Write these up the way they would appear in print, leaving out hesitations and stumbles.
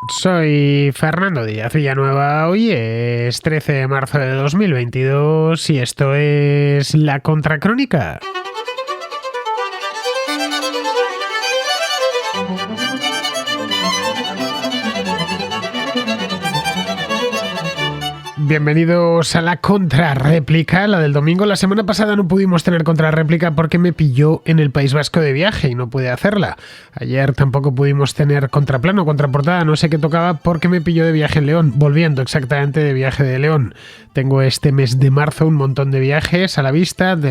Soy Fernando Díaz Villanueva, hoy es 13 de marzo de 2022 y esto es La Contracrónica. Bienvenidos a la contrarréplica, la del domingo. La semana pasada no pudimos tener contrarréplica porque me pilló en el País Vasco de viaje y no pude hacerla. Ayer tampoco pudimos tener contraplano, contraportada, no sé qué tocaba porque me pilló de viaje en León, volviendo exactamente de viaje de León. Tengo este mes de marzo un montón de viajes a la vista. He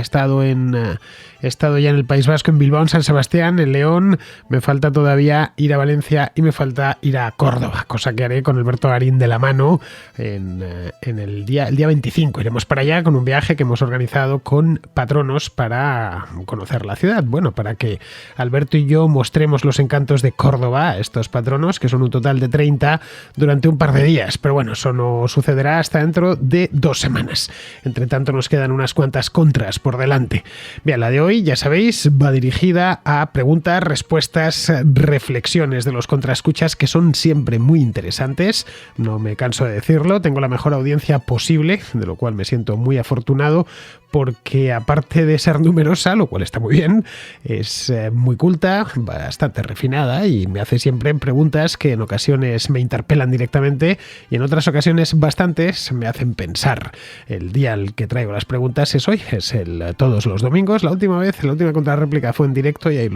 estado ya en el País Vasco, en Bilbao, en San Sebastián, en León. Me falta todavía ir a Valencia y me falta ir a Córdoba, cosa que haré con Alberto Garín de la mano en el día 25. Iremos para allá con un viaje que hemos organizado con patronos para conocer la ciudad. Bueno, para que Alberto y yo mostremos los encantos de Córdoba a estos patronos, que son un total de 30 durante un par de días. Pero bueno, eso no sucederá hasta dentro de 2 semanas. Entre tanto, nos quedan unas cuantas contras por delante. Bien, la de hoy, ya sabéis, va dirigida a preguntas, respuestas, reflexiones de los contraescuchas, que son siempre muy interesantes. No me canso de decirlo. Tengo la mejor audiencia posible, de lo cual me siento muy afortunado, porque aparte de ser numerosa, lo cual está muy bien, es muy culta, bastante refinada y me hace siempre preguntas que en ocasiones me interpelan directamente y en otras ocasiones bastantes me hacen pensar. El día al que traigo las preguntas es hoy, todos los domingos. La última contrarréplica fue en directo y ahí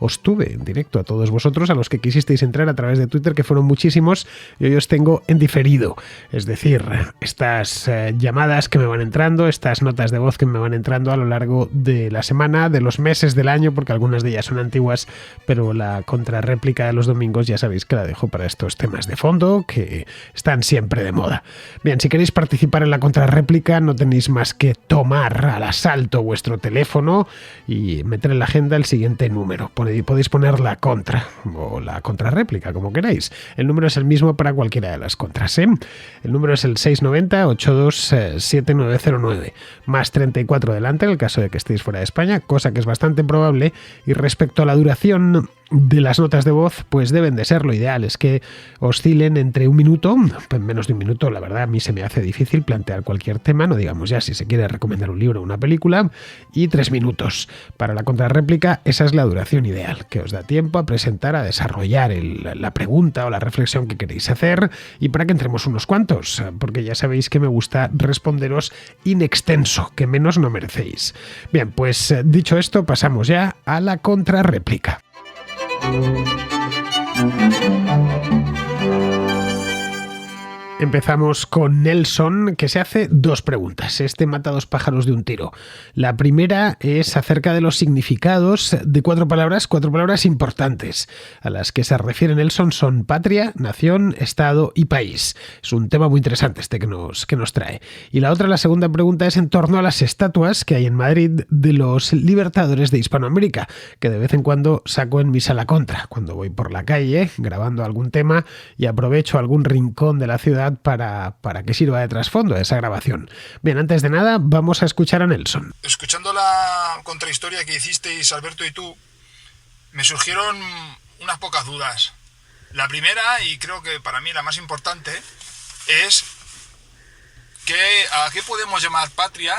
os tuve en directo a todos vosotros, a los que quisisteis entrar a través de Twitter, que fueron muchísimos, y hoy os tengo en diferido. Es decir, estas llamadas que me van entrando, estas notas de voz que me van entrando a lo largo de la semana, de los meses del año, porque algunas de ellas son antiguas, pero la contrarréplica de los domingos ya sabéis que la dejo para estos temas de fondo que están siempre de moda. Bien, si queréis participar en la contrarréplica no tenéis más que tomar al asalto vuestro teléfono y meter en la agenda el siguiente número. Podéis poner la contra o la contrarréplica, como queráis. El número es el mismo para cualquiera de las contras, ¿eh? El número es el 690-827909. Más 34 delante en el caso de que estéis fuera de España, cosa que es bastante probable. Y respecto a la duración de las notas de voz, pues deben de ser, lo ideal es que oscilen entre un minuto, menos de un minuto, la verdad a mí se me hace difícil plantear cualquier tema, no digamos ya si se quiere recomendar un libro o una película, y 3 minutos. Para la contrarréplica esa es la duración ideal, que os da tiempo a presentar, a desarrollar la pregunta o la reflexión que queréis hacer, y para que entremos unos cuantos, porque ya sabéis que me gusta responderos in extenso, que menos no merecéis. Bien, pues dicho esto, pasamos ya a la contrarréplica. Empezamos con Nelson, que se hace 2 preguntas. Este mata 2 pájaros de un tiro. La primera es acerca de los significados de 4 palabras importantes. A las que se refiere Nelson son patria, nación, estado y país. Es un tema muy interesante este que nos trae. Y la segunda pregunta es en torno a las estatuas que hay en Madrid de los libertadores de Hispanoamérica, que de vez en cuando saco en mi sala contra, cuando voy por la calle grabando algún tema y aprovecho algún rincón de la ciudad para que sirva de trasfondo a esa grabación. Bien, antes de nada, vamos a escuchar a Nelson. Escuchando la contrahistoria que hicisteis Alberto y tú, me surgieron unas pocas dudas. La primera, y creo que para mí la más importante, es ¿a qué podemos llamar patria,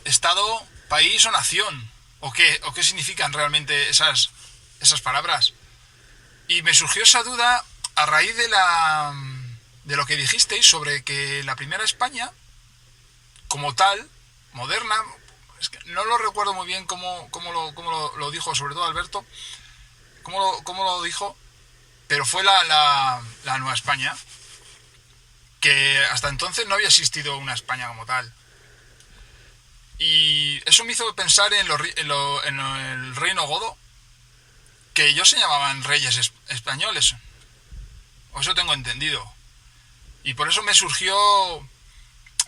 estado, país o nación? ¿O qué significan realmente esas palabras? Y me surgió esa duda a raíz de lo que dijisteis sobre que la primera España, como tal, moderna, es que no lo recuerdo muy bien cómo lo dijo, sobre todo Alberto, cómo lo dijo, pero fue la Nueva España, que hasta entonces no había existido una España como tal. Y eso me hizo pensar en el reino godo, que ellos se llamaban reyes españoles, o eso tengo entendido. Y por eso me surgió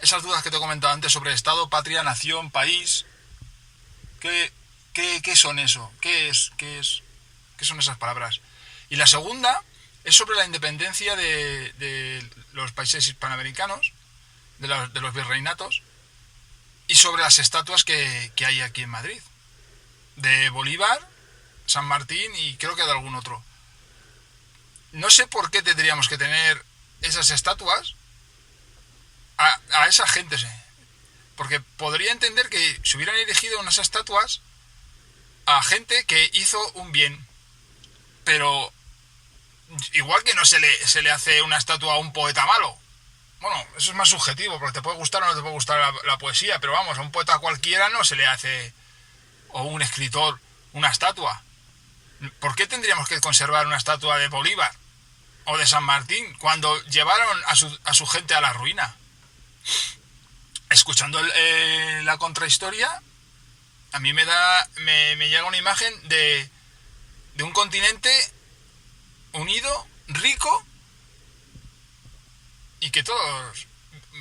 esas dudas que te he comentado antes sobre Estado, patria, nación, país. ¿Qué son eso? ¿Qué son esas palabras? Y la segunda es sobre la independencia de los países hispanoamericanos, de los virreinatos, y sobre las estatuas que hay aquí en Madrid. De Bolívar, San Martín y creo que de algún otro. no sé por qué tendríamos que tener esas estatuas a esa gente, sí. Porque podría entender que se hubieran erigido unas estatuas a gente que hizo un bien. Pero igual que no se le hace una estatua a un poeta malo. Bueno, eso es más subjetivo, porque te puede gustar o no te puede gustar la poesía, pero vamos, a un poeta cualquiera no se le hace, o un escritor, una estatua. ¿Por qué tendríamos que conservar una estatua de Bolívar o de San Martín cuando llevaron a su gente a la ruina? Escuchando la contrahistoria, a mí me llega una imagen de un continente unido, rico, y que todos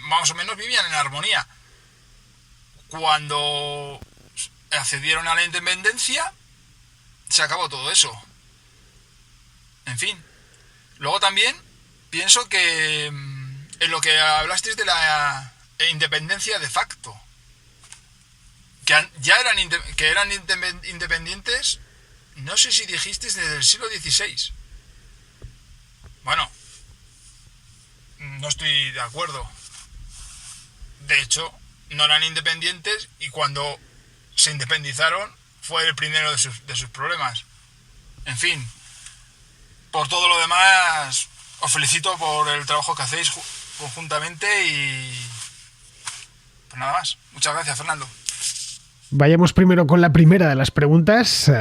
más o menos vivían en armonía. Cuando accedieron a la independencia, se acabó todo eso. En fin. Luego también pienso que en lo que hablasteis de la independencia de facto, que eran independientes, no sé si dijisteis desde el siglo XVI. Bueno, no estoy de acuerdo. De hecho, no eran independientes y cuando se independizaron fue el primero de sus problemas. En fin, por todo lo demás, os felicito por el trabajo que hacéis conjuntamente y pues nada más. Muchas gracias, Fernando. Vayamos primero con la primera de las preguntas.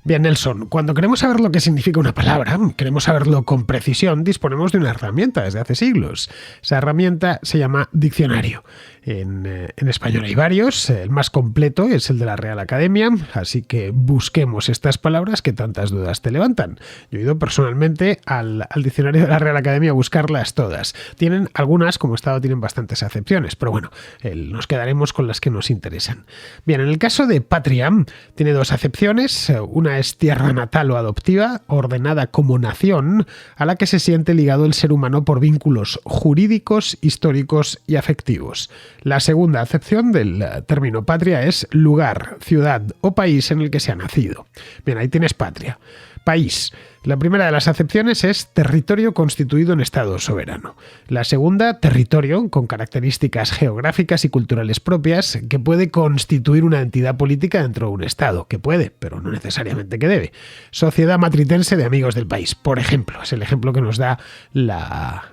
Bien, Nelson, cuando queremos saber lo que significa una palabra, queremos saberlo con precisión, disponemos de una herramienta desde hace siglos. Esa herramienta se llama diccionario. En español hay varios, el más completo es el de la Real Academia, así que busquemos estas palabras que tantas dudas te levantan. Yo he ido personalmente al diccionario de la Real Academia a buscarlas todas. Tienen algunas, como he estado, tienen bastantes acepciones, pero bueno, nos quedaremos con las que nos interesan. Bien, en el caso de patria, tiene dos acepciones. Una es tierra natal o adoptiva, ordenada como nación, a la que se siente ligado el ser humano por vínculos jurídicos, históricos y afectivos. La segunda acepción del término patria es lugar, ciudad o país en el que se ha nacido. Bien, ahí tienes patria. País. La primera de las acepciones es territorio constituido en Estado soberano. La segunda, territorio con características geográficas y culturales propias que puede constituir una entidad política dentro de un Estado, que puede, pero no necesariamente que debe. Sociedad matritense de amigos del país, por ejemplo, es el ejemplo que nos da la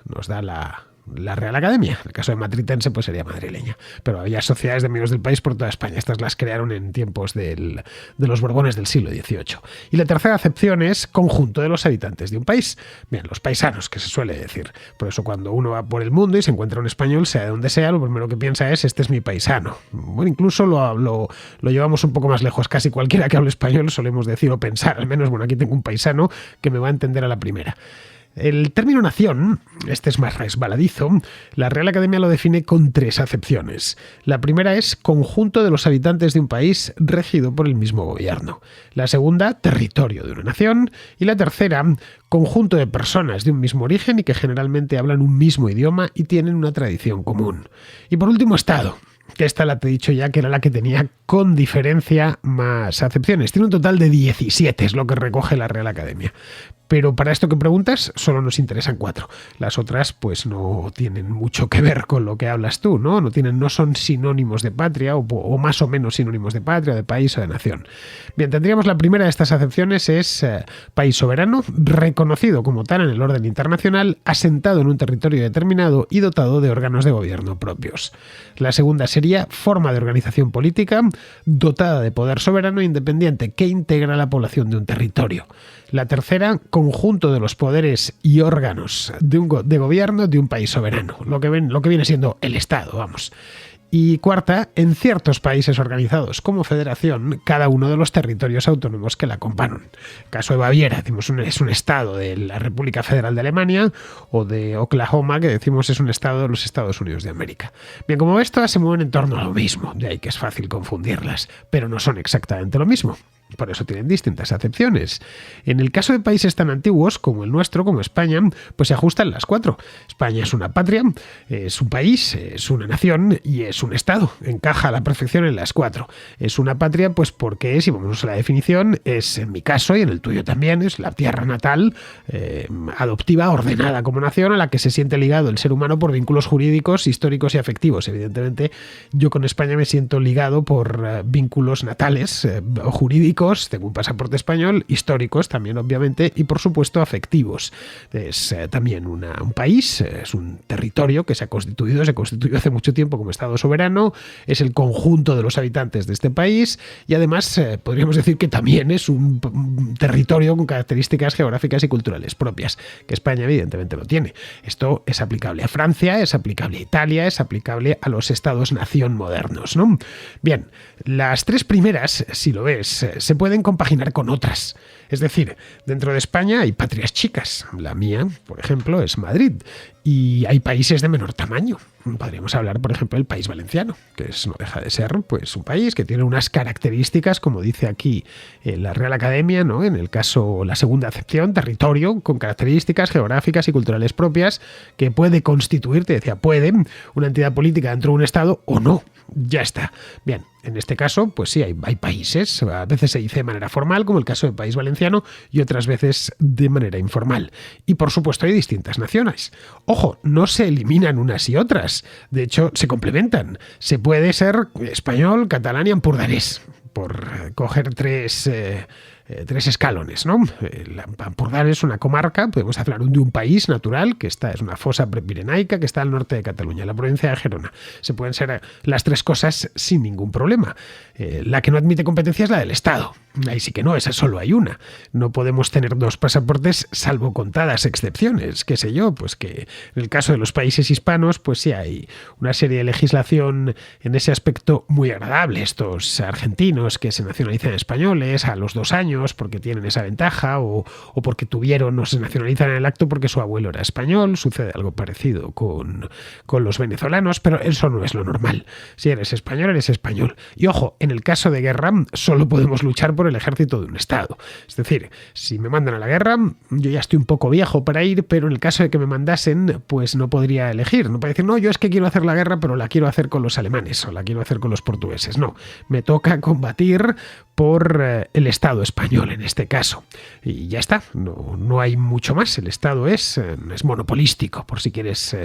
Real Academia. En el caso de matritense pues sería madrileña, pero había sociedades de amigos del país por toda España. Estas las crearon en tiempos de los Borbones del siglo XVIII. Y la tercera acepción es conjunto de los habitantes de un país. Bien, los paisanos, que se suele decir. Por eso cuando uno va por el mundo y se encuentra un español, sea de donde sea, lo primero que piensa es: este es mi paisano. Bueno, incluso lo llevamos un poco más lejos. Casi cualquiera que hable español solemos decir o pensar, al menos, bueno, aquí tengo un paisano que me va a entender a la primera. El término nación, este es más resbaladizo, la Real Academia lo define con tres acepciones. La primera es conjunto de los habitantes de un país regido por el mismo gobierno. La segunda, territorio de una nación. Y la tercera, conjunto de personas de un mismo origen y que generalmente hablan un mismo idioma y tienen una tradición común. Y por último, Estado. Que esta la te he dicho ya que era la que tenía con diferencia más acepciones. Tiene un total de 17, es lo que recoge la Real Academia. Pero para esto que preguntas, solo nos interesan 4. Las otras, pues, no tienen mucho que ver con lo que hablas tú, ¿no? No son sinónimos de patria, o más o menos sinónimos de patria, de país o de nación. Bien, tendríamos la primera de estas acepciones es país soberano, reconocido como tal en el orden internacional, asentado en un territorio determinado y dotado de órganos de gobierno propios. La segunda sería forma de organización política, dotada de poder soberano e independiente, que integra la población de un territorio. La tercera, conjunto de los poderes y órganos de gobierno de un país soberano, lo que viene siendo el Estado, vamos. Y cuarta, en ciertos países organizados como federación, cada uno de los territorios autónomos que la componen. El caso de Baviera, decimos, es un estado de la República Federal de Alemania, o de Oklahoma, que decimos es un estado de los Estados Unidos de América. Bien, como ves, todas se mueven en torno a lo mismo, de ahí que es fácil confundirlas, pero no son exactamente lo mismo. Por eso tienen distintas acepciones. En el caso de países tan antiguos como el nuestro, como España, pues se ajustan las cuatro. España es una patria, es un país, es una nación y es un Estado. Encaja a la perfección en las cuatro. Es una patria pues porque, si vamos a la definición, es en mi caso y en el tuyo también, es la tierra natal, adoptiva, ordenada como nación, a la que se siente ligado el ser humano por vínculos jurídicos, históricos y afectivos. Evidentemente, yo con España me siento ligado por vínculos natales o jurídicos, tengo un pasaporte español, históricos también obviamente y por supuesto afectivos. Es también un país, es un territorio que se constituyó hace mucho tiempo como Estado soberano, es el conjunto de los habitantes de este país y además podríamos decir que también es un territorio con características geográficas y culturales propias, que España evidentemente no tiene. Esto es aplicable a Francia, es aplicable a Italia, es aplicable a los estados-nación modernos, ¿no? Bien, las tres primeras, si lo ves, se pueden compaginar con otras. Es decir, dentro de España hay patrias chicas. La mía, por ejemplo, es Madrid. Y hay países de menor tamaño. Podríamos hablar, por ejemplo, del país valenciano, que no deja de ser pues, un país que tiene unas características, como dice aquí la Real Academia, ¿no? En el caso, la segunda acepción, territorio, con características geográficas y culturales propias, que puede constituir, te decía, puede, una entidad política dentro de un Estado o no. Ya está. Bien, en este caso, pues sí, hay países, a veces se dice de manera formal, como el caso del país valenciano, y otras veces de manera informal. Y por supuesto hay distintas naciones. Ojo, no se eliminan unas y otras. De hecho, se complementan. Se puede ser español, catalán y empordanés, por coger tres escalones, ¿no? Ampurdán es una comarca, podemos hablar de un país natural, que es una fosa prepirenaica que está al norte de Cataluña, la provincia de Gerona. Se pueden ser las tres cosas sin ningún problema. La que no admite competencia es la del Estado. Ahí sí que no, esa solo hay una. No podemos tener dos pasaportes salvo contadas excepciones. Qué sé yo, pues que en el caso de los países hispanos, pues sí hay una serie de legislación en ese aspecto muy agradable. Estos argentinos que se nacionalizan españoles a los 2 años porque tienen esa ventaja o porque tuvieron o se nacionalizan en el acto porque su abuelo era español. Sucede algo parecido con los venezolanos, pero eso no es lo normal. Si eres español, eres español. Y ojo, en el caso de guerra solo podemos luchar por el ejército de un Estado. Es decir, si me mandan a la guerra, yo ya estoy un poco viejo para ir, pero en el caso de que me mandasen, pues no podría elegir. No podría decir, no, yo es que quiero hacer la guerra, pero la quiero hacer con los alemanes o la quiero hacer con los portugueses. No, me toca combatir por el Estado español en este caso. Y ya está, no hay mucho más. El Estado es monopolístico, por si quieres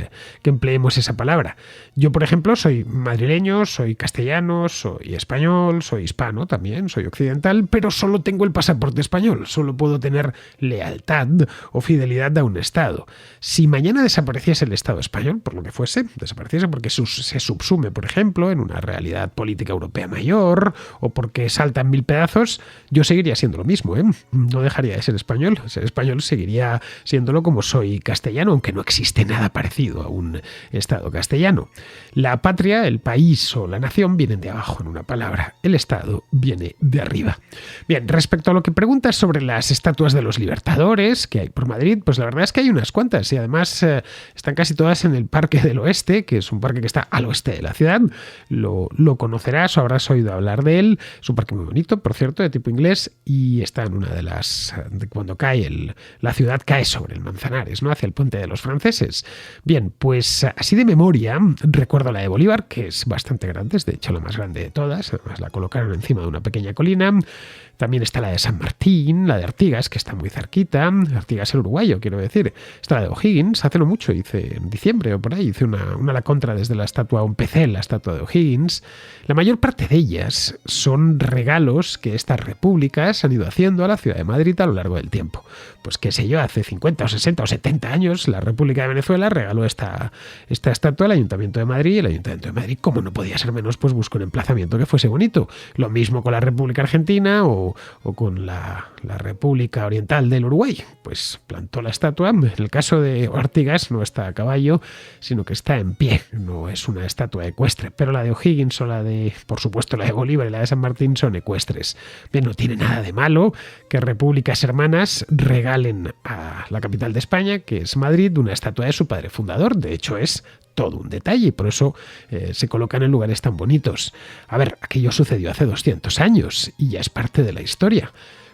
que empleemos esa palabra. Yo, por ejemplo, soy madrileño, soy castellano, soy español, soy hispano también, soy occidental, pero solo tengo el pasaporte español, solo puedo tener lealtad o fidelidad a un Estado. Si mañana desapareciese el Estado español, por lo que fuese, desapareciese porque se subsume, por ejemplo, en una realidad política europea mayor o porque saltan 1000 pedazos, yo seguiría siendo lo mismo, ¿eh? No dejaría de ser español. Ser español seguiría siéndolo como soy castellano, aunque no existe nada parecido a un Estado castellano. La patria, el país o la nación vienen de abajo en una palabra. El Estado viene de arriba. Bien, respecto a lo que preguntas sobre las estatuas de los libertadores que hay por Madrid, pues la verdad es que hay unas cuantas y además están casi todas en el Parque del Oeste, que es un parque que está al oeste de la ciudad. Lo conocerás o habrás oído hablar de él. Es un parque muy bonito, por cierto, de tipo inglés, y está en una de las... cuando cae la ciudad cae sobre el Manzanares, ¿no? Hacia el puente de los franceses. Bien, pues así de memoria recuerdo la de Bolívar, que es bastante grande, es de hecho la más grande de todas, además la colocaron encima de una pequeña colina. También está la de San Martín, la de Artigas, que está muy cerquita. Artigas el uruguayo, quiero decir. Está la de O'Higgins, hace no mucho, hice en diciembre o por ahí, hice una a la contra desde la estatua, un PC, la estatua de O'Higgins. La mayor parte de ellas son regalos que estas repúblicas han ido haciendo a la ciudad de Madrid a lo largo del tiempo. Pues qué sé yo, hace 50 o 60 o 70 años la República de Venezuela regaló esta estatua al Ayuntamiento de Madrid y el Ayuntamiento de Madrid, como no podía ser menos, pues buscó un emplazamiento que fuese bonito. Lo mismo con la República Argentina o con la República Oriental del Uruguay, pues plantó la estatua. En el caso de Artigas no está a caballo, sino que está en pie, no es una estatua ecuestre, pero la de O'Higgins o por supuesto la de Bolívar y la de San Martín son ecuestres. Bien, no tiene nada de malo que repúblicas hermanas regalen a la capital de España, que es Madrid, una estatua de su padre fundador. De hecho, es todo un detalle y por eso se colocan en lugares tan bonitos. A ver, aquello sucedió hace 200 años y ya es parte de la historia.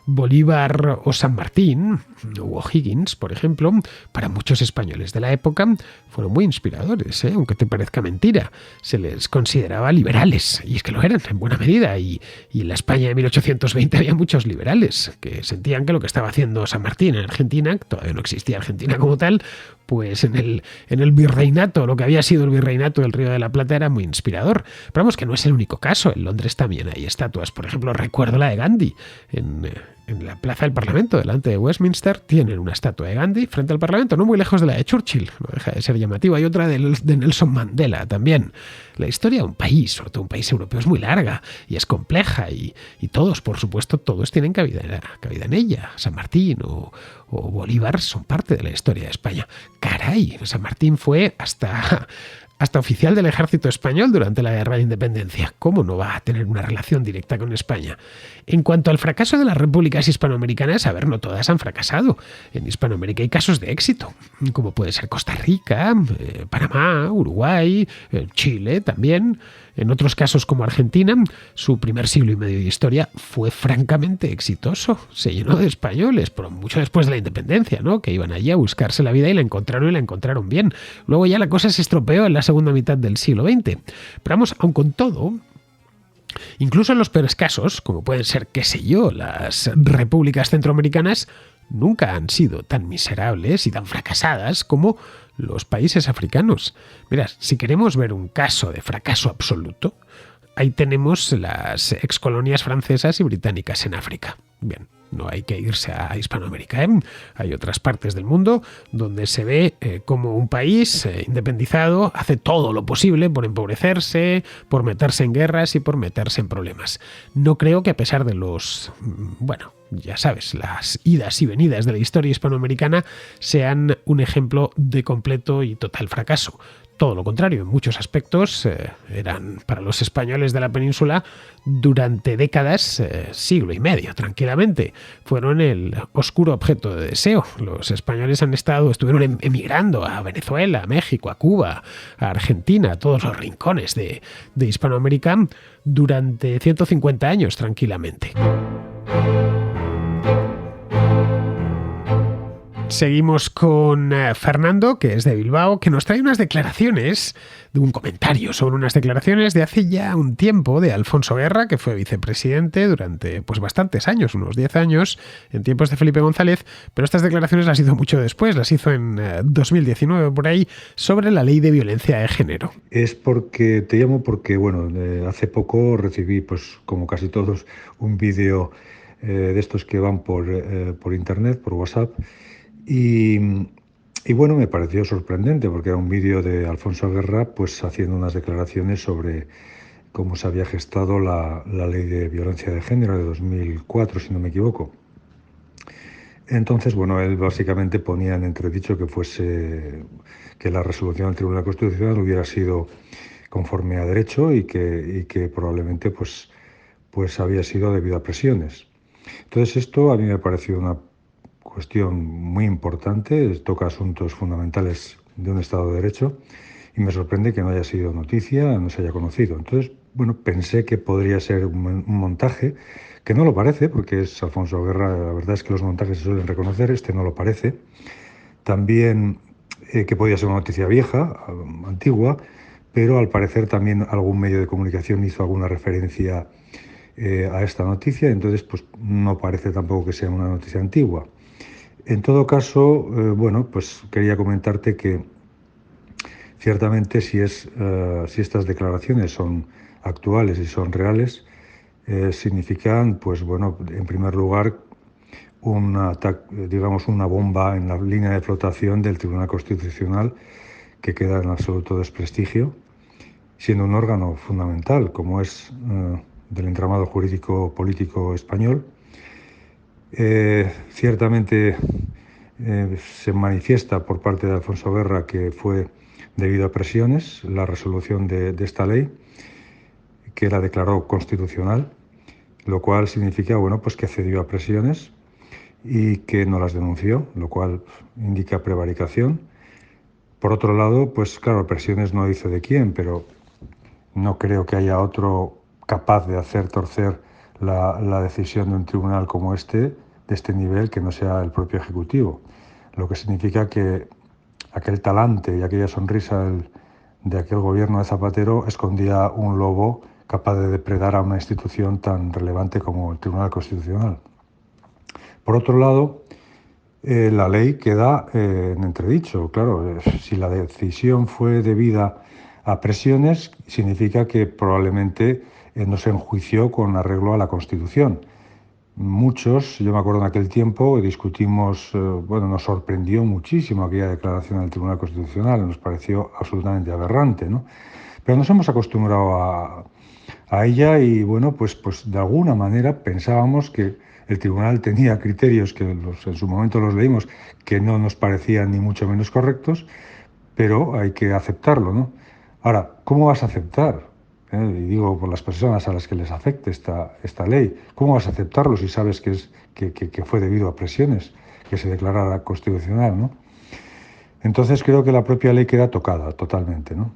Bolívar o San Martín o O'Higgins, por ejemplo, para muchos españoles de la época fueron muy inspiradores, aunque te parezca mentira. Se les consideraba liberales, y es que lo eran en buena medida, y en la España de 1820 había muchos liberales que sentían que lo que estaba haciendo San Martín en Argentina, todavía no existía Argentina como tal, pues en el virreinato, lo que había sido el virreinato del Río de la Plata era muy inspirador. Pero vamos, que no es el único caso. En Londres también hay estatuas. Por ejemplo, recuerdo la de Gandhi. En la plaza del Parlamento, delante de Westminster, tienen una estatua de Gandhi frente al Parlamento, no muy lejos de la de Churchill. No deja de ser llamativo. Hay otra de Nelson Mandela también. La historia de un país, sobre todo un país europeo, es muy larga y es compleja. Y todos, por supuesto, todos tienen cabida en ella. San Martín o Bolívar son parte de la historia de España. Caray, San Martín fue hasta oficial del ejército español durante la Guerra de Independencia. ¿Cómo no va a tener una relación directa con España? En cuanto al fracaso de las repúblicas hispanoamericanas, a ver, no todas han fracasado. En Hispanoamérica hay casos de éxito, como puede ser Costa Rica, Panamá, Uruguay, Chile también. En otros casos como Argentina, su primer siglo y medio de historia fue francamente exitoso. Se llenó de españoles, pero mucho después de la independencia, ¿no? Que iban allí a buscarse la vida y la encontraron bien. Luego ya la cosa se estropeó en la segunda mitad del siglo XX. Pero vamos, aun con todo, incluso en los peores casos, como pueden ser, qué sé yo, las repúblicas centroamericanas, nunca han sido tan miserables y tan fracasadas como los países africanos. Mira, si queremos ver un caso de fracaso absoluto, ahí tenemos las excolonias francesas y británicas en África. Bien, no hay que irse a Hispanoamérica, ¿eh? Hay otras partes del mundo donde se ve como un país independizado hace todo lo posible por empobrecerse, por meterse en guerras y por meterse en problemas. No creo que a pesar de los, ya sabes, las idas y venidas de la historia hispanoamericana sean un ejemplo de completo y total fracaso. Todo lo contrario, en muchos aspectos eran para los españoles de la península durante décadas, siglo y medio, tranquilamente. Fueron el oscuro objeto de deseo. Los españoles estuvieron emigrando a Venezuela, a México, a Cuba, a Argentina, a todos los rincones de Hispanoamérica durante 150 años, tranquilamente. Seguimos con Fernando, que es de Bilbao, que nos trae unas declaraciones, un comentario sobre unas declaraciones de hace ya un tiempo de Alfonso Guerra, que fue vicepresidente durante bastantes años, unos 10 años, en tiempos de Felipe González, pero estas declaraciones las hizo mucho después, las hizo en 2019 por ahí, sobre la ley de violencia de género. Te llamo porque, hace poco recibí, como casi todos, un vídeo de estos que van por internet, por WhatsApp. Y me pareció sorprendente porque era un vídeo de Alfonso Guerra haciendo unas declaraciones sobre cómo se había gestado la ley de violencia de género de 2004, si no me equivoco. Entonces, él básicamente ponía en entredicho que la resolución del Tribunal Constitucional hubiera sido conforme a derecho y que probablemente había sido debido a presiones. Entonces, esto a mí me pareció una cuestión muy importante, toca asuntos fundamentales de un Estado de Derecho y me sorprende que no haya sido noticia, no se haya conocido. Entonces, pensé que podría ser un montaje, que no lo parece, porque es Alfonso Guerra, la verdad es que los montajes se suelen reconocer, este no lo parece. También que podía ser una noticia vieja, antigua, pero al parecer también algún medio de comunicación hizo alguna referencia a esta noticia, entonces no parece tampoco que sea una noticia antigua. En todo caso, quería comentarte que ciertamente si estas declaraciones son actuales y son reales, significan, en primer lugar, una bomba en la línea de flotación del Tribunal Constitucional que queda en absoluto desprestigio, siendo un órgano fundamental como es del entramado jurídico político español. Ciertamente se manifiesta por parte de Alfonso Guerra que fue debido a presiones la resolución de esta ley, que la declaró constitucional, lo cual significa que cedió a presiones y que no las denunció, lo cual indica prevaricación. Por otro lado, pues claro, presiones no dice de quién, pero no creo que haya otro capaz de hacer torcer la decisión de un tribunal como de este nivel, que no sea el propio Ejecutivo. Lo que significa que aquel talante y aquella sonrisa de aquel gobierno de Zapatero escondía un lobo capaz de depredar a una institución tan relevante como el Tribunal Constitucional. Por otro lado, la ley queda en entredicho. Claro, si la decisión fue debida a presiones, significa que probablemente no se enjuició con arreglo a la Constitución. Muchos, yo me acuerdo en aquel tiempo, discutimos, bueno, nos sorprendió muchísimo aquella declaración del Tribunal Constitucional, nos pareció absolutamente aberrante, ¿no? Pero nos hemos acostumbrado a ella y, bueno, pues de alguna manera pensábamos que el tribunal tenía criterios que en su momento los leímos que no nos parecían ni mucho menos correctos, pero hay que aceptarlo, ¿no? Ahora, ¿cómo vas a aceptar? Y digo por las personas a las que les afecte esta ley, ¿cómo vas a aceptarlo si sabes que fue debido a presiones, que se declarara constitucional, ¿no? Entonces creo que la propia ley queda tocada totalmente, ¿no?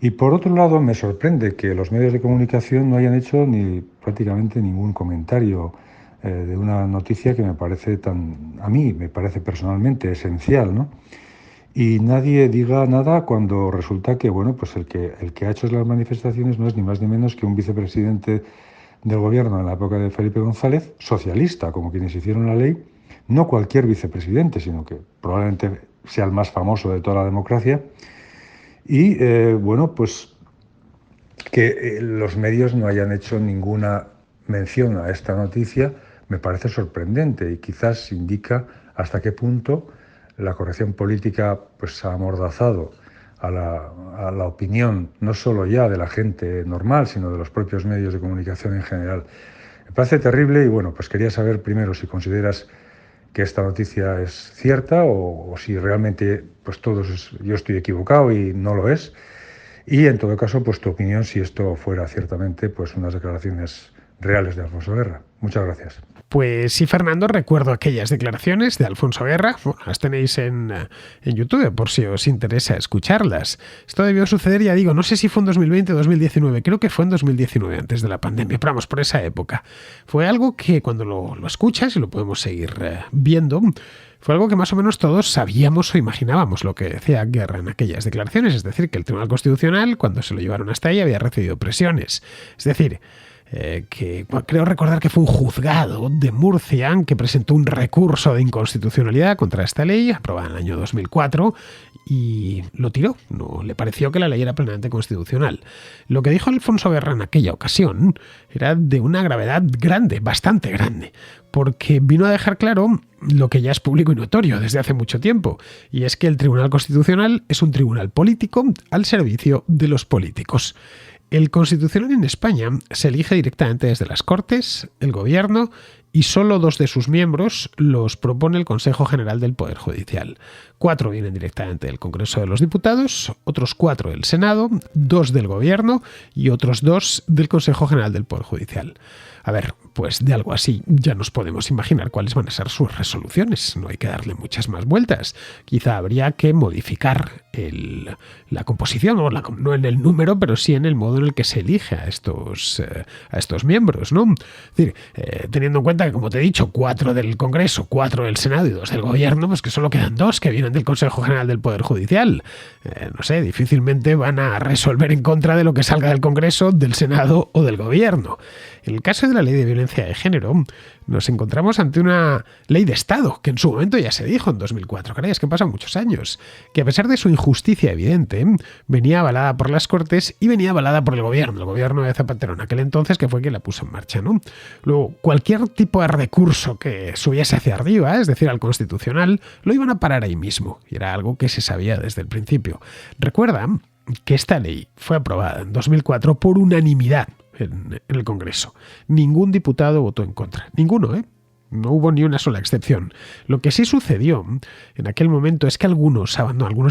Y por otro lado me sorprende que los medios de comunicación no hayan hecho ni prácticamente ningún comentario de una noticia que me parece a mí me parece personalmente esencial, ¿no? Y nadie diga nada cuando resulta que, bueno, pues el que ha hecho las manifestaciones no es ni más ni menos que un vicepresidente del gobierno en la época de Felipe González, socialista, como quienes hicieron la ley, no cualquier vicepresidente, sino que probablemente sea el más famoso de toda la democracia. Y, bueno, pues que los medios no hayan hecho ninguna mención a esta noticia me parece sorprendente y quizás indica hasta qué punto la corrección política pues ha amordazado a la opinión no solo ya de la gente normal, sino de los propios medios de comunicación en general. Me parece terrible y, bueno, pues quería saber primero si consideras que esta noticia es cierta o si realmente pues yo estoy equivocado y no lo es. Y en todo caso, pues tu opinión si esto fuera ciertamente pues unas declaraciones reales de Alfonso Guerra. Muchas gracias. Pues sí, Fernando, recuerdo aquellas declaraciones de Alfonso Guerra. Bueno, las tenéis en YouTube por si os interesa escucharlas. Esto debió suceder, ya digo, no sé si fue en 2020 o 2019, creo que fue en 2019, antes de la pandemia, pero vamos, por esa época. Fue algo que cuando lo escuchas, y lo podemos seguir viendo, fue algo que más o menos todos sabíamos o imaginábamos lo que decía Guerra en aquellas declaraciones, es decir, que el Tribunal Constitucional, cuando se lo llevaron hasta ahí, había recibido presiones. Es decir, que creo recordar que fue un juzgado de Murcia que presentó un recurso de inconstitucionalidad contra esta ley, aprobada en el año 2004, y lo tiró. No le pareció que la ley era plenamente constitucional. Lo que dijo Alfonso Guerra en aquella ocasión era de una gravedad grande, bastante grande, porque vino a dejar claro lo que ya es público y notorio desde hace mucho tiempo, y es que el Tribunal Constitucional es un tribunal político al servicio de los políticos. El Constitucional en España se elige directamente desde las Cortes, el Gobierno, y solo 2 de sus miembros los propone el Consejo General del Poder Judicial. 4 vienen directamente del Congreso de los Diputados, otros 4 del Senado, 2 del Gobierno y otros 2 del Consejo General del Poder Judicial. A ver, pues de algo así ya nos podemos imaginar cuáles van a ser sus resoluciones. No hay que darle muchas más vueltas. Quizá habría que modificar la composición, no en el número, pero sí en el modo en el que se elige a estos miembros, ¿no? Es decir, teniendo en cuenta que, como te he dicho, 4 del Congreso, 4 del Senado y 2 del Gobierno, pues que solo quedan 2 que vienen del Consejo General del Poder Judicial. No sé, difícilmente van a resolver en contra de lo que salga del Congreso, del Senado o del Gobierno. En el caso de la ley de violencia de género, nos encontramos ante una ley de Estado, que en su momento ya se dijo en 2004, caray, es que pasan muchos años, que a pesar de su injusticia evidente, venía avalada por las Cortes y venía avalada por el gobierno de Zapatero en aquel entonces, que fue quien la puso en marcha, ¿no? Luego, cualquier tipo de recurso que subiese hacia arriba, es decir, al Constitucional, lo iban a parar ahí mismo, y era algo que se sabía desde el principio. Recuerda que esta ley fue aprobada en 2004 por unanimidad en el Congreso. Ningún diputado votó en contra. Ninguno, ¿eh? No hubo ni una sola excepción. Lo que sí sucedió en aquel momento es que algunos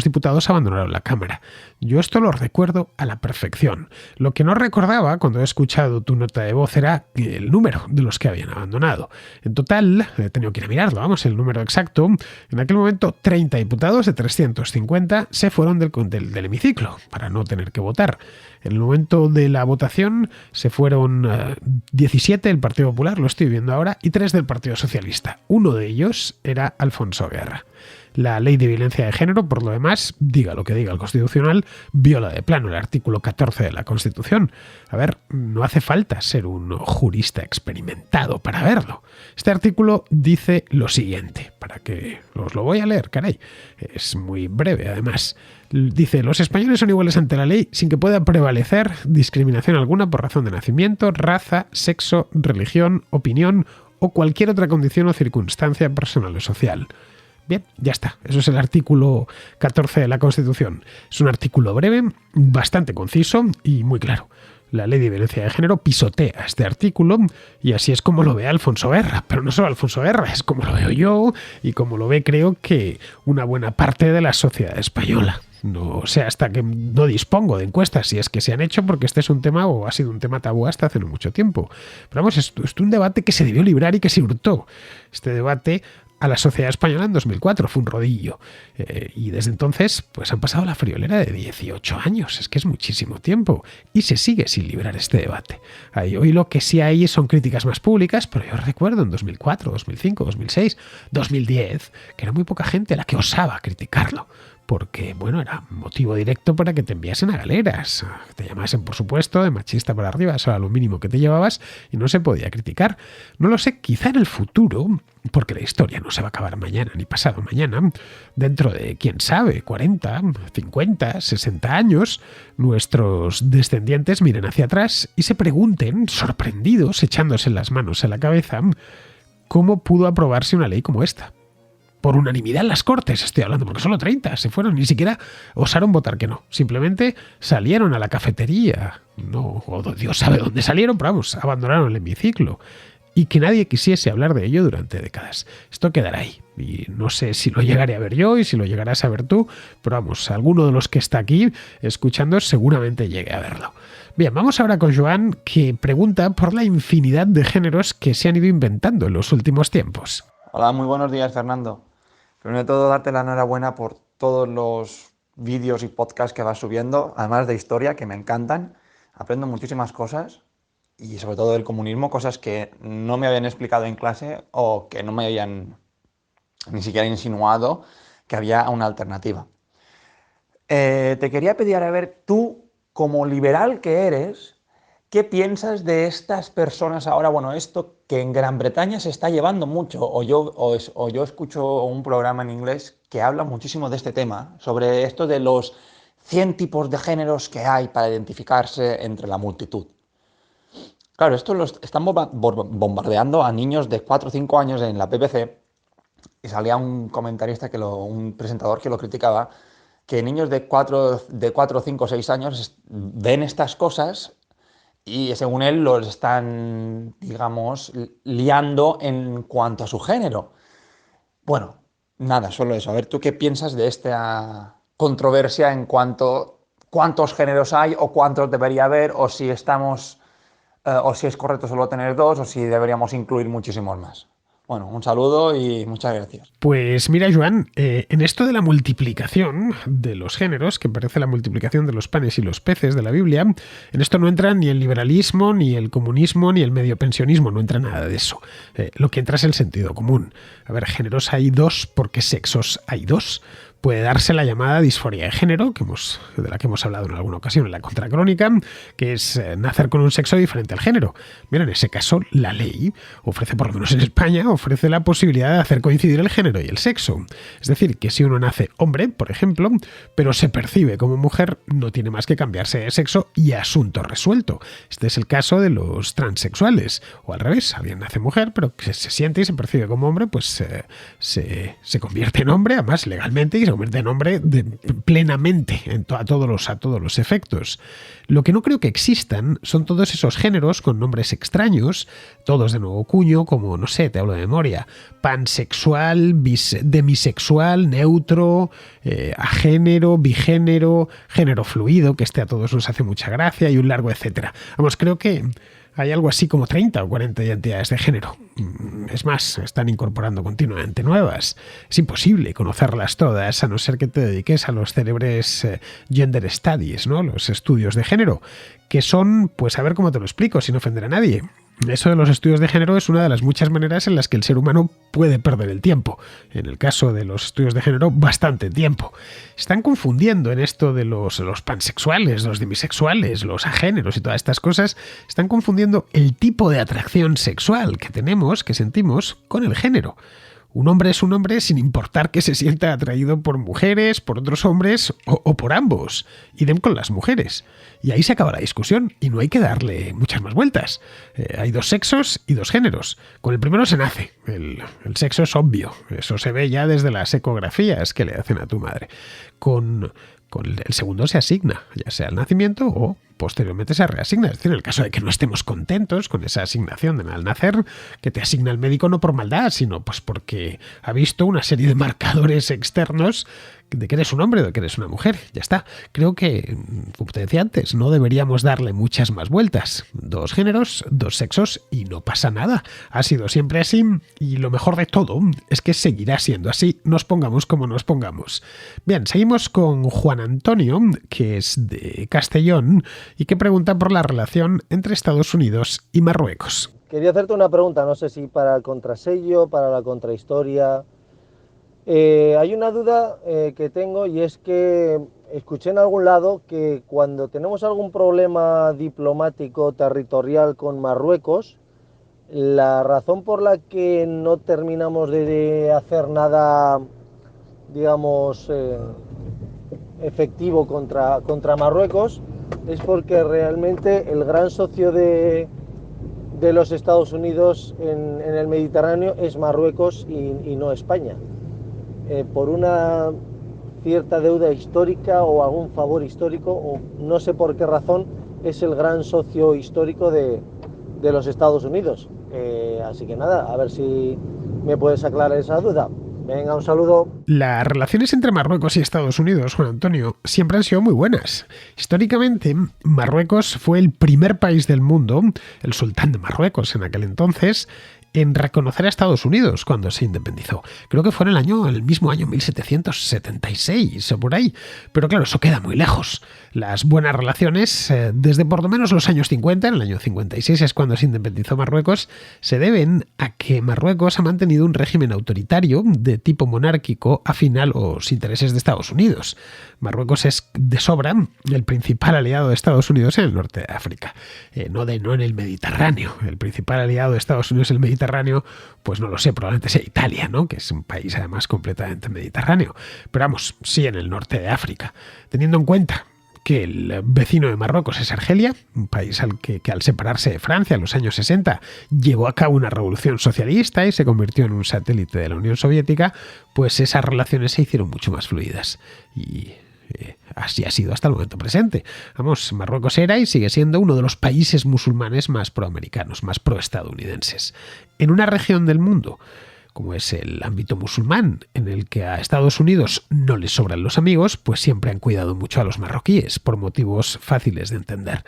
diputados abandonaron la Cámara. Yo esto lo recuerdo a la perfección. Lo que no recordaba cuando he escuchado tu nota de voz era el número de los que habían abandonado. En total, he tenido que ir a mirarlo, el número exacto. En aquel momento, 30 diputados de 350 se fueron del hemiciclo para no tener que votar. En el momento de la votación se fueron 17 del Partido Popular, lo estoy viendo ahora, y 3 del Partido Socialista. Uno de ellos era Alfonso Guerra. La ley de violencia de género, por lo demás, diga lo que diga el Constitucional, viola de plano el artículo 14 de la Constitución. A ver, no hace falta ser un jurista experimentado para verlo. Este artículo dice lo siguiente, para que os lo voy a leer, caray. Es muy breve, además. Dice, los españoles son iguales ante la ley sin que pueda prevalecer discriminación alguna por razón de nacimiento, raza, sexo, religión, opinión o cualquier otra condición o circunstancia personal o social. Bien, ya está. Eso es el artículo 14 de la Constitución. Es un artículo breve, bastante conciso y muy claro. La ley de violencia de género pisotea este artículo y así es como lo ve Alfonso Guerra. Pero no solo Alfonso Guerra, es como lo veo yo y como lo ve creo que una buena parte de la sociedad española. No sé hasta que no dispongo de encuestas si es que se han hecho, porque este es un tema o ha sido un tema tabú hasta hace no mucho tiempo. Pero vamos, es un debate que se debió librar y que se hurtó. Este debate a la sociedad española en 2004 fue un rodillo. Y desde entonces pues han pasado la friolera de 18 años. Es que es muchísimo tiempo. Y se sigue sin librar este debate. Hoy lo que sí hay son críticas más públicas, pero yo recuerdo en 2004, 2005, 2006, 2010, que era muy poca gente la que osaba criticarlo. Porque, bueno, era motivo directo para que te enviasen a galeras. Te llamasen, por supuesto, de machista para arriba, eso era lo mínimo que te llevabas y no se podía criticar. No lo sé, quizá en el futuro, porque la historia no se va a acabar mañana ni pasado mañana, dentro de, quién sabe, 40, 50, 60 años, nuestros descendientes miren hacia atrás y se pregunten, sorprendidos, echándose las manos a la cabeza, cómo pudo aprobarse una ley como esta. Por unanimidad en las Cortes, estoy hablando, porque solo 30 se fueron, ni siquiera osaron votar que no. Simplemente salieron a la cafetería, no, o Dios sabe dónde salieron, pero vamos, abandonaron el hemiciclo. Y que nadie quisiese hablar de ello durante décadas. Esto quedará ahí. Y no sé si lo llegaré a ver yo y si lo llegarás a ver tú, pero vamos, alguno de los que está aquí escuchando seguramente llegue a verlo. Bien, vamos ahora con Joan, que pregunta por la infinidad de géneros que se han ido inventando en los últimos tiempos. Hola, muy buenos días, Fernando. Primero de todo, darte la enhorabuena por todos los vídeos y podcasts que vas subiendo, además de historia, que me encantan. Aprendo muchísimas cosas y sobre todo del comunismo, cosas que no me habían explicado en clase o que no me habían ni siquiera insinuado que había una alternativa. Te quería pedir, a ver, tú, como liberal que eres, ¿qué piensas de estas personas ahora? Bueno, esto que en Gran Bretaña se está llevando mucho, o yo escucho un programa en inglés que habla muchísimo de este tema, sobre esto de los 100 tipos de géneros que hay para identificarse entre la multitud. Claro, esto lo están bombardeando a niños de 4 o 5 años en la BBC, y salía un comentarista, un presentador que lo criticaba, que niños de 4, 5, 6 años ven estas cosas y según él los están, digamos, liando en cuanto a su género. Bueno, nada, solo eso. A ver, ¿tú qué piensas de esta controversia en cuanto a cuántos géneros hay o cuántos debería haber, o si o si es correcto solo tener 2 o si deberíamos incluir muchísimos más? Bueno, un saludo y muchas gracias. Pues mira, Joan, en esto de la multiplicación de los géneros, que parece la multiplicación de los panes y los peces de la Biblia, en esto no entra ni el liberalismo, ni el comunismo, ni el mediopensionismo, no entra nada de eso. Lo que entra es el sentido común. A ver, géneros hay 2 porque sexos hay 2. Puede darse la llamada disforia de género, de la que hemos hablado en alguna ocasión en la contracrónica, que es nacer con un sexo diferente al género. Mira, en ese caso, la ley ofrece, por lo menos en España, ofrece la posibilidad de hacer coincidir el género y el sexo. Es decir, que si uno nace hombre, por ejemplo, pero se percibe como mujer, no tiene más que cambiarse de sexo y asunto resuelto. Este es el caso de los transexuales. O al revés, alguien nace mujer, pero que se siente y se percibe como hombre, pues se convierte en hombre, además legalmente, y se convierte en hombre plenamente a todos los efectos. Lo que no creo que existan son todos esos géneros con nombres extraños, todos de nuevo cuño, como, no sé, te hablo de memoria, pansexual, demisexual, neutro, agénero, bigénero, género fluido, que a todos nos hace mucha gracia, y un largo etcétera. Vamos, creo que hay algo así como 30 o 40 identidades de género. Es más, están incorporando continuamente nuevas. Es imposible conocerlas todas, a no ser que te dediques a los célebres gender studies, ¿no? Los estudios de género, que son, pues a ver cómo te lo explico, sin ofender a nadie. Eso de los estudios de género es una de las muchas maneras en las que el ser humano puede perder el tiempo. En el caso de los estudios de género, bastante tiempo. Están confundiendo en esto de los pansexuales, los demisexuales, los agéneros y todas estas cosas. Están confundiendo el tipo de atracción sexual que tenemos, que sentimos, con el género. Un hombre es un hombre sin importar que se sienta atraído por mujeres, por otros hombres o por ambos. Idem con las mujeres. Y ahí se acaba la discusión y no hay que darle muchas más vueltas. Hay dos sexos y dos géneros. Con el primero se nace. El sexo es obvio. Eso se ve ya desde las ecografías que le hacen a tu madre. Con el segundo se asigna, ya sea al nacimiento o posteriormente se reasigna. Es decir, en el caso de que no estemos contentos con esa asignación al nacer, que te asigna el médico no por maldad, sino pues porque ha visto una serie de marcadores externos de que eres un hombre o de que eres una mujer. Ya está. Creo que, como te decía antes, no deberíamos darle muchas más vueltas. Dos géneros, dos sexos y no pasa nada. Ha sido siempre así y lo mejor de todo es que seguirá siendo así, nos pongamos como nos pongamos. Bien, seguimos con Juan Antonio, que es de Castellón y que pregunta por la relación entre Estados Unidos y Marruecos. Quería hacerte una pregunta, no sé si para el contrasello, para la contrahistoria. Hay una duda que tengo y es que escuché en algún lado que cuando tenemos algún problema diplomático territorial con Marruecos, la razón por la que no terminamos de hacer nada, digamos, efectivo contra Marruecos es porque realmente el gran socio de los Estados Unidos en el Mediterráneo es Marruecos y no España. Por una cierta deuda histórica o algún favor histórico, o no sé por qué razón, es el gran socio histórico de los Estados Unidos. Así que nada, a ver si me puedes aclarar esa duda. Venga, un saludo. Las relaciones entre Marruecos y Estados Unidos, Juan Antonio, siempre han sido muy buenas. Históricamente, Marruecos fue el primer país del mundo, el sultán de Marruecos en aquel entonces, en reconocer a Estados Unidos cuando se independizó. Creo que fue en el mismo año 1776 o por ahí. Pero claro, eso queda muy lejos. Las buenas relaciones, desde por lo menos los años 50, en el año 56 es cuando se independizó Marruecos, se deben a que Marruecos ha mantenido un régimen autoritario de tipo monárquico afín a los intereses de Estados Unidos. Marruecos es de sobra el principal aliado de Estados Unidos en el norte de África, no en el Mediterráneo. El principal aliado de Estados Unidos en el Mediterráneo, pues no lo sé, probablemente sea Italia, ¿no? Que es un país además completamente mediterráneo. Pero vamos, sí en el norte de África. Teniendo en cuenta que el vecino de Marruecos es Argelia, un país que al separarse de Francia en los años 60 llevó a cabo una revolución socialista y se convirtió en un satélite de la Unión Soviética, pues esas relaciones se hicieron mucho más fluidas. Y así ha sido hasta el momento presente. Vamos, Marruecos era y sigue siendo uno de los países musulmanes más proamericanos, más proestadounidenses. En una región del mundo como es el ámbito musulmán, en el que a Estados Unidos no les sobran los amigos, pues siempre han cuidado mucho a los marroquíes, por motivos fáciles de entender.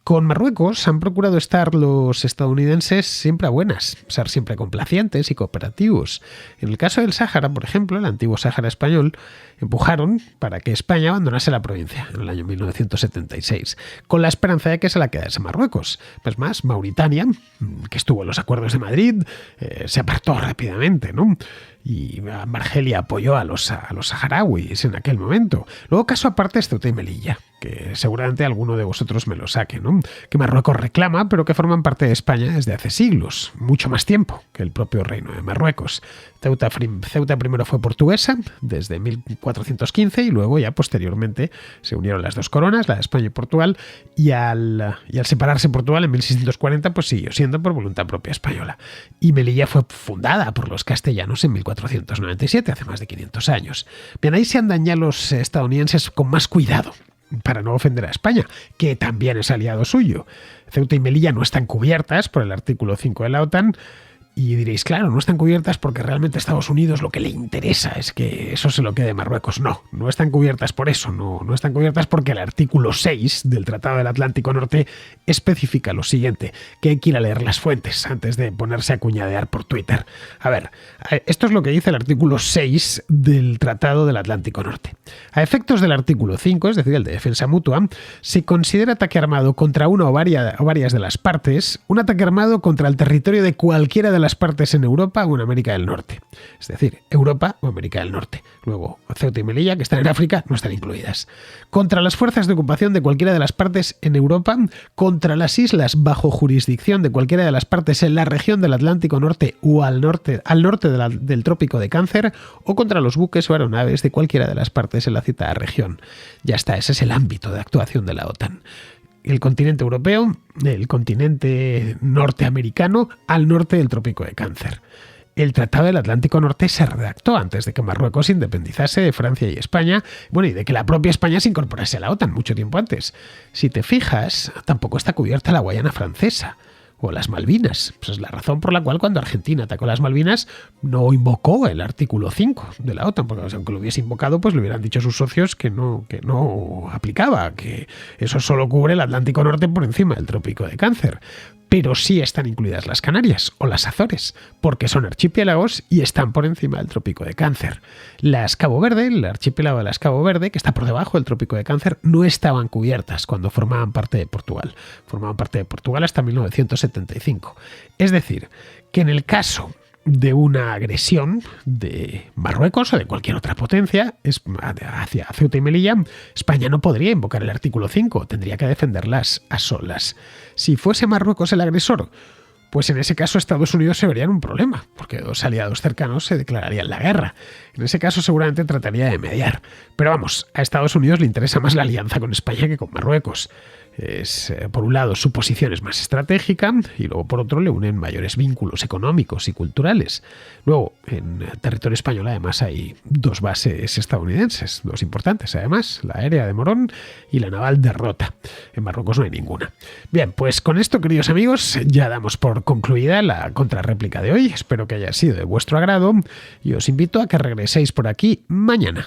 Con Marruecos han procurado estar los estadounidenses siempre a buenas, ser siempre complacientes y cooperativos. En el caso del Sáhara, por ejemplo, el antiguo Sáhara español, empujaron para que España abandonase la provincia en el año 1976, con la esperanza de que se la quedase Marruecos. Pues más, Mauritania, que estuvo en los acuerdos de Madrid, se apartó rápidamente, ¿no? Y Argelia apoyó a los saharauis en aquel momento. Luego, caso aparte, Ceuta y Melilla. que seguramente alguno de vosotros me lo saque, ¿no? Que Marruecos reclama, pero que forman parte de España desde hace siglos, mucho más tiempo que el propio Reino de Marruecos. Ceuta primero fue portuguesa desde 1415 y luego ya posteriormente se unieron las dos coronas, la de España y Portugal, y al separarse Portugal en 1640 pues siguió siendo por voluntad propia española. Y Melilla fue fundada por los castellanos en 1497, hace más de 500 años. Bien, ahí se andan ya los estadounidenses con más cuidado, para no ofender a España, que también es aliado suyo. Ceuta y Melilla no están cubiertas por el artículo 5 de la OTAN, y diréis, claro, no están cubiertas porque realmente a Estados Unidos lo que le interesa es que eso se lo quede Marruecos. No están cubiertas por eso, no están cubiertas porque el artículo 6 del Tratado del Atlántico Norte especifica lo siguiente, que hay que ir a leer las fuentes antes de ponerse a cuñadear por Twitter. A ver, esto es lo que dice el artículo 6 del Tratado del Atlántico Norte. A efectos del artículo 5, es decir, el de defensa mutua, se considera ataque armado contra una o varias de las partes, un ataque armado contra el territorio de cualquiera de las partes en Europa o en América del Norte. Es decir, Europa o América del Norte. Luego, Ceuta y Melilla, que están en África, no están incluidas. Contra las fuerzas de ocupación de cualquiera de las partes en Europa, contra las islas bajo jurisdicción de cualquiera de las partes en la región del Atlántico Norte o al norte del Trópico de Cáncer, o contra los buques o aeronaves de cualquiera de las partes en la citada región. Ya está, ese es el ámbito de actuación de la OTAN. El continente europeo, el continente norteamericano, al norte del Trópico de Cáncer. El Tratado del Atlántico Norte se redactó antes de que Marruecos se independizase de Francia y España, y de que la propia España se incorporase a la OTAN mucho tiempo antes. Si te fijas, tampoco está cubierta la Guayana Francesa o las Malvinas. Pues es la razón por la cual cuando Argentina atacó las Malvinas no invocó el artículo 5 de la OTAN, porque aunque lo hubiese invocado, pues le hubieran dicho a sus socios que no aplicaba, que eso solo cubre el Atlántico Norte por encima del Trópico de Cáncer. Pero sí están incluidas las Canarias o las Azores, porque son archipiélagos y están por encima del Trópico de Cáncer. Las Cabo Verde, el archipiélago de las Cabo Verde, que está por debajo del Trópico de Cáncer, no estaban cubiertas cuando formaban parte de Portugal. Formaban parte de Portugal hasta 1975. Es decir, que en el caso de una agresión de Marruecos o de cualquier otra potencia hacia Ceuta y Melilla, España no podría invocar el artículo 5, tendría que defenderlas a solas. Si fuese Marruecos el agresor, pues en ese caso Estados Unidos se vería en un problema, porque dos aliados cercanos se declararían la guerra. En ese caso seguramente trataría de mediar. Pero vamos, a Estados Unidos le interesa más la alianza con España que con Marruecos. Por un lado, su posición es más estratégica y luego, por otro, le unen mayores vínculos económicos y culturales. Luego, en territorio español, además, hay dos bases estadounidenses, dos importantes, además, la aérea de Morón y la naval de Rota. En Marruecos no hay ninguna. Bien, pues con esto, queridos amigos, ya damos por concluida la contrarréplica de hoy. Espero que haya sido de vuestro agrado y os invito a que regreséis por aquí mañana.